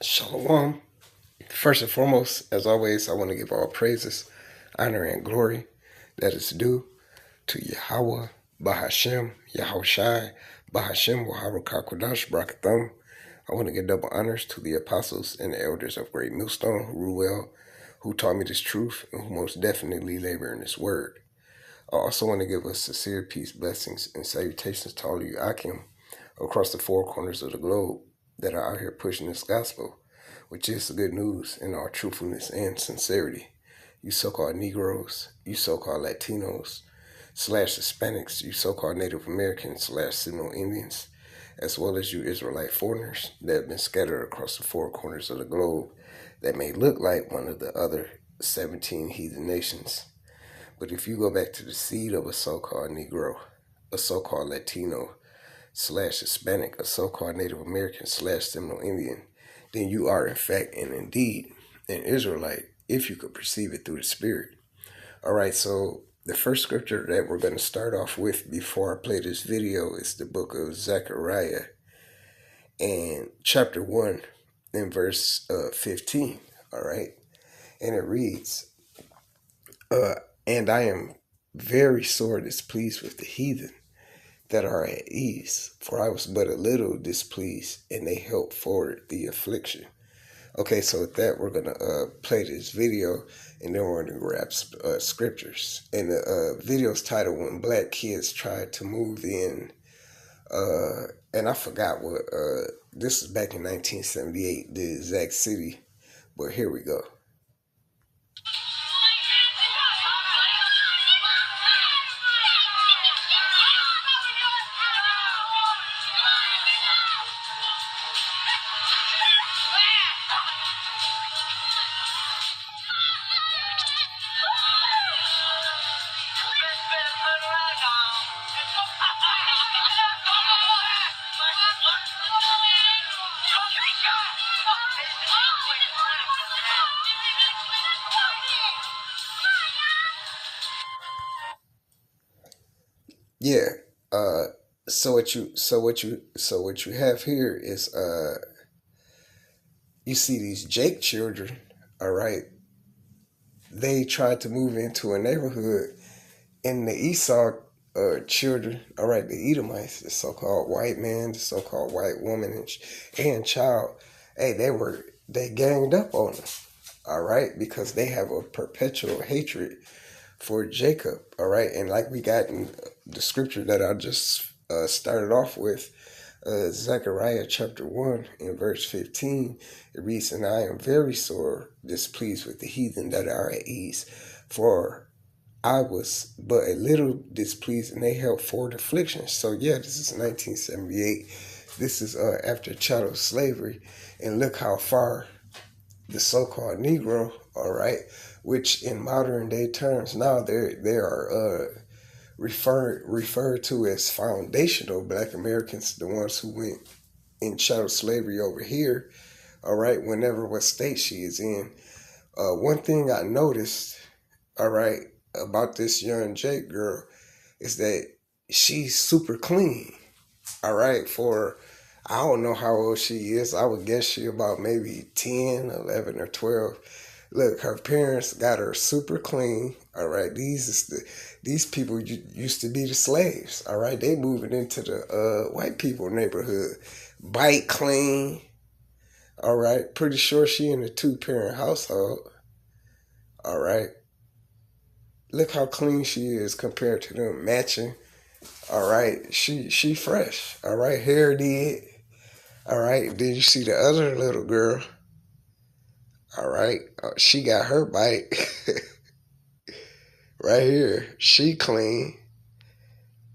Shalom. First and foremost, as always, I want to give all praises, honor, and glory that is due to Yahweh, Bahashem, Yahushai, Bahashem, Waharakah Kodash, Brakathum. I want to give double honors to the apostles and the elders of Great Millstone who rule well, who taught me this truth, and who most definitely labor in this word. I also want to give a sincere peace, blessings, and salutations to all of you Akim across the four corners of the globe that are out here pushing this gospel, which is the good news in all truthfulness and sincerity. You so-called Negroes, you so-called Latinos, / Hispanics, you so-called Native Americans / Seminole Indians, as well as you Israelite foreigners that have been scattered across the four corners of the globe that may look like one of the other 17 heathen nations. But if you go back to the seed of a so-called Negro, a so-called Latino / Hispanic, a so-called Native American / Seminole Indian, then you are in fact and indeed an Israelite if you could perceive it through the Spirit. All right, so the first scripture that we're going to start off with before I play this video is the book of Zechariah and chapter 1 and verse 15. All right, and it reads, and I am very sore displeased with the heathen that are at ease, for I was but a little displeased, and they helped forward the affliction. Okay, so with that, we're going to play this video, and then we're going to grab some scriptures. And the video's titled, When Black Kids Tried to Move In, and I forgot what, this is back in 1978, the exact city, but here we go. Yeah. So what you have here is you see these Jake children, all right. They tried to move into a neighborhood, and the Esau children, all right, the Edomites, the so-called white man, the so-called white woman and child, hey, they ganged up on them, all right, because they have a perpetual hatred for Jacob, all right, and like we got in the scripture that I just started off with, Zechariah chapter 1 and verse 15, it reads, and I am very sore displeased with the heathen that are at ease, for I was but a little displeased, and they held forward affliction. So yeah, this is 1978. This is after chattel slavery, and look how far the so-called Negro, all right, which in modern day terms now they are referred to as foundational Black Americans, the ones who went in chattel slavery over here, all right, whenever what state she is in. One thing I noticed, all right, about this young Jake girl is that she's super clean, all right, for I don't know how old she is. I would guess she about maybe 10, 11, or 12. Look, her parents got her super clean, all right. These people used to be the slaves, all right. They moving into the white people neighborhood. Bite clean, all right. Pretty sure she in a 2-parent household, all right. Look how clean she is compared to them, matching. All right, she fresh. All right, hair did. All right, then you see the other little girl. All right, she got her bite right here. She clean,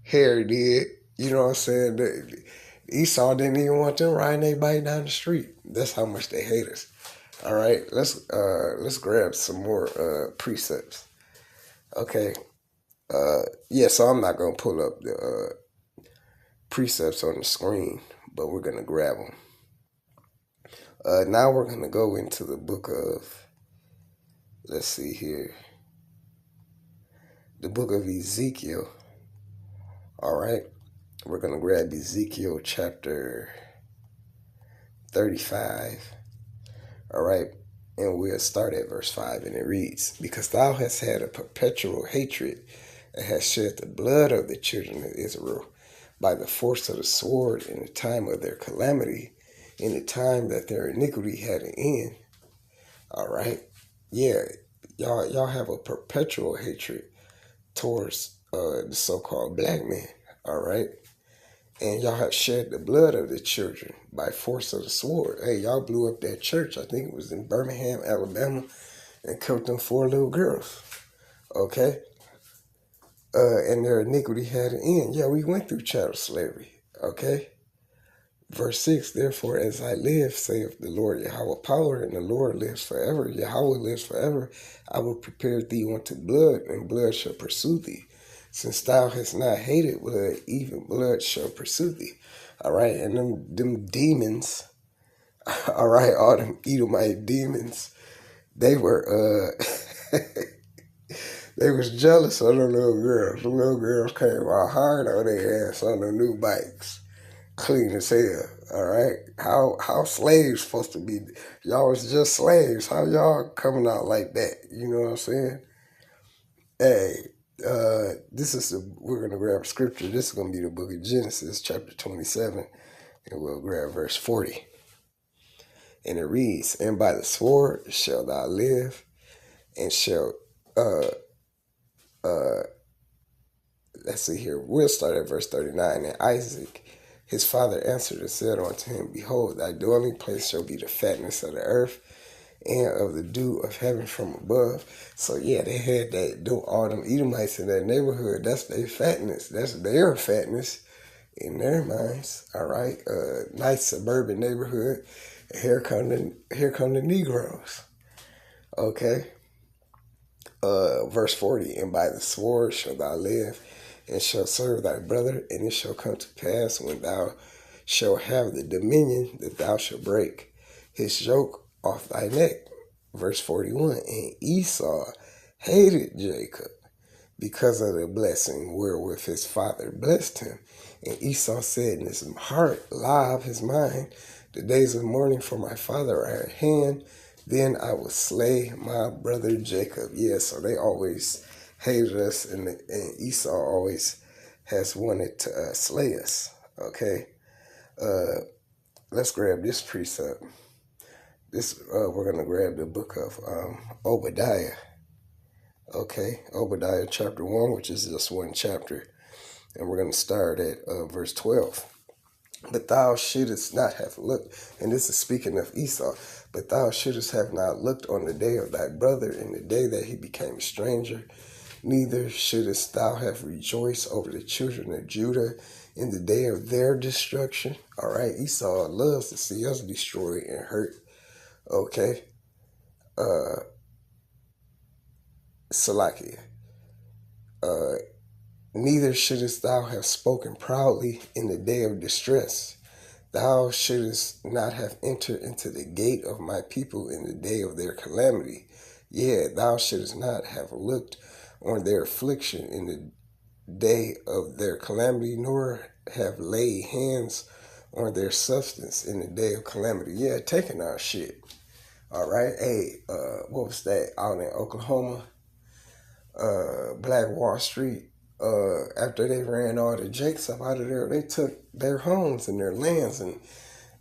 hair did. You know what I'm saying? Esau didn't even want them riding their bike down the street. That's how much they hate us. All right, let's grab some more precepts. Okay. Yeah, so I'm not going to pull up the precepts on the screen, but we're going to grab them. Now we're going to go into the book of, let's see here, the book of Ezekiel. All right, we're going to grab Ezekiel chapter 35 All right. And we'll start at verse 5, and it reads, because thou hast had a perpetual hatred, and hast shed the blood of the children of Israel by the force of the sword in the time of their calamity, in the time that their iniquity had an end. All right. Yeah, y'all have a perpetual hatred towards the so-called black man. All right. And y'all have shed the blood of the children by force of the sword. Hey, y'all blew up that church. I think it was in Birmingham, Alabama, and killed them 4 little girls. Okay? And their iniquity had an end. Yeah, we went through chattel slavery. Okay? Verse 6, therefore, as I live, saith the Lord Yahweh power, and the Lord lives forever, Yahweh lives forever, I will prepare thee unto blood, and blood shall pursue thee. Since thou hast not hated blood, even blood shall pursue thee. All right, and them demons, all right, all them Edomite demons, they were, they was jealous of the little girls. The little girls came out hard on their ass on the new bikes. Clean as hell, all right? How slaves supposed to be? Y'all was just slaves. How y'all coming out like that? You know what I'm saying? Hey, we're going to grab scripture. This is going to be the book of Genesis, chapter 27, and we'll grab verse 40. And it reads, and by the sword shall thou live, and shall, let's see here. We'll start at verse 39. And Isaac, his father, answered and said unto him, behold, thy dwelling place shall be the fatness of the earth, and of the dew of heaven from above. So yeah, they had all them Edomites in that neighborhood. That's their fatness. That's their fatness in their minds. All right, nice suburban neighborhood. Here come the Negroes. Okay. Verse 40, and by the sword shalt thou live, and shalt serve thy brother, and it shall come to pass when thou shalt have the dominion that thou shalt break his yoke off thy neck. Verse 41, and Esau hated Jacob because of the blessing wherewith his father blessed him. And Esau said in his heart, live his mind, the days of mourning for my father are at hand, then I will slay my brother Jacob. Yeah, so they always hated us, and Esau always has wanted to slay us. Okay, let's grab this precept. We're gonna grab the book of Obadiah. Okay, Obadiah chapter 1, which is just one chapter, and we're gonna start at verse 12. But thou shouldest not have looked, and this is speaking of Esau, but thou shouldest have not looked on the day of thy brother, in the day that he became a stranger, neither shouldest thou have rejoiced over the children of Judah in the day of their destruction. All right, Esau loves to see us destroyed and hurt. Okay, Salakia. Neither shouldest thou have spoken proudly in the day of distress. Thou shouldest not have entered into the gate of my people in the day of their calamity. Yeah, thou shouldest not have looked on their affliction in the day of their calamity, nor have laid hands on their substance in the day of calamity. Yeah, taking our shit. All right. Hey, what was that out in Oklahoma? Black Wall Street. After they ran all the Jakes up out of there, they took their homes and their lands and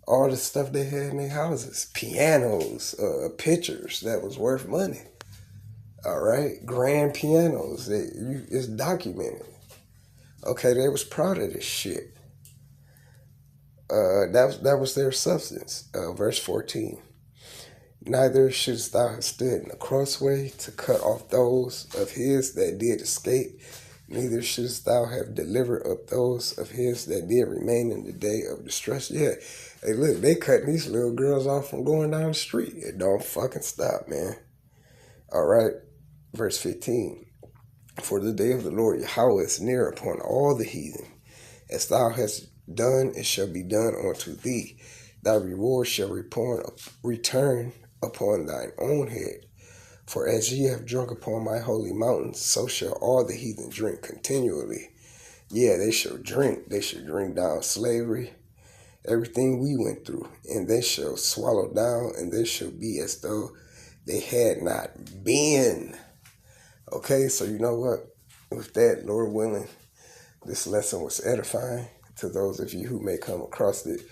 all the stuff they had in their houses. Pianos, pictures that was worth money. All right, grand pianos. It's documented. Okay, they was proud of this shit. That was their substance. Verse 14. Neither shouldst thou have stood in the crossway to cut off those of his that did escape, neither shouldst thou have delivered up those of his that did remain in the day of distress. Yeah, hey, look, they cutting these little girls off from going down the street. It don't fucking stop, man. All right, verse 15. For the day of the Lord Yahweh is near upon all the heathen. As thou hast done, it shall be done unto thee. Thy reward shall return upon thine own head. For as ye have drunk upon my holy mountains, so shall all the heathen drink continually. Yeah, they shall drink. They shall drink down slavery. everything we went through, and they shall swallow down, and they shall be as though they had not been. Okay, so you know what? With that, Lord willing, this lesson was edifying to those of you who may come across it.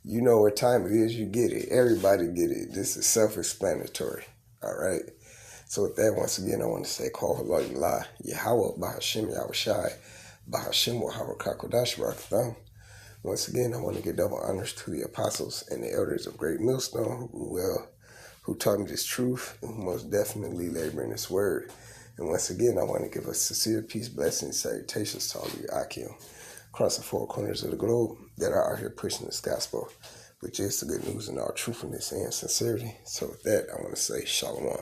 You know what time it is, you get it. Everybody get it. This is self-explanatory. All right. So with that, once again, I want to say, call Allah, Yahweh, Bahashim, Yahushai, Bahashim, Wahawah, Kakodash, Barakatham. Once again, I want to give double honors to the apostles and the elders of Great Millstone who taught me this truth and who most definitely labor in this word. And once again, I want to give a sincere peace, blessings, salutations to all of you Akim across the four corners of the globe that are out here pushing this gospel, which is the good news in all truthfulness and sincerity. So with that, I want to say shalom.